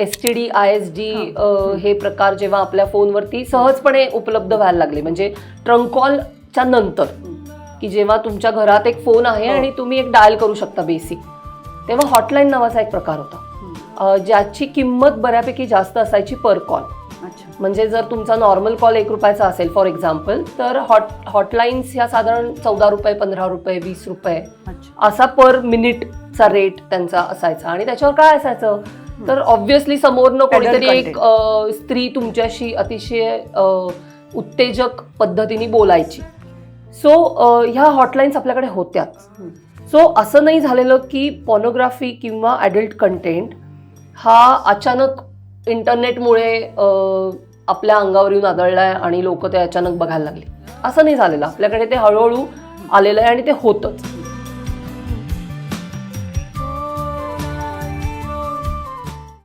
STD ISD हे प्रकार जेव्हा आपल्या फोनवरती सहजपणे उपलब्ध व्हायला लागले, म्हणजे ट्रंक कॉलच्या नंतर, की जेव्हा तुमच्या घरात एक फोन आहे आणि तुम्ही एक डायल करू शकता बेसिक, तेव्हा हॉटलाईन नावाचा एक प्रकार होता ज्याची किंमत बऱ्यापैकी जास्त असायची पर कॉल. म्हणजे जर तुमचा नॉर्मल कॉल ₹1 असेल फॉर एक्झाम्पल, तर हॉटलाईन्स ह्या साधारण ₹14, ₹15, ₹20 असा पर मिनिटचा रेट त्यांचा असायचा. आणि त्याच्यावर काय असायचं तर ऑब्व्हियसली समोरनं कोणीतरी एक स्त्री तुमच्याशी अतिशय उत्तेजक पद्धतीने बोलायची. सो ह्या हॉटलाईन्स आपल्याकडे होत्याच. सो असं नाही झालेलं की पॉर्नोग्राफी किंवा ॲडल्ट कंटेंट हा अचानक इंटरनेटमुळे आपल्या अंगावर येऊन आदळलाय आणि लोक ते अचानक बघायला लागले, असं नाही झालेलं. आपल्याकडे ते हळूहळू आलेलं आहे आणि ते होतंच.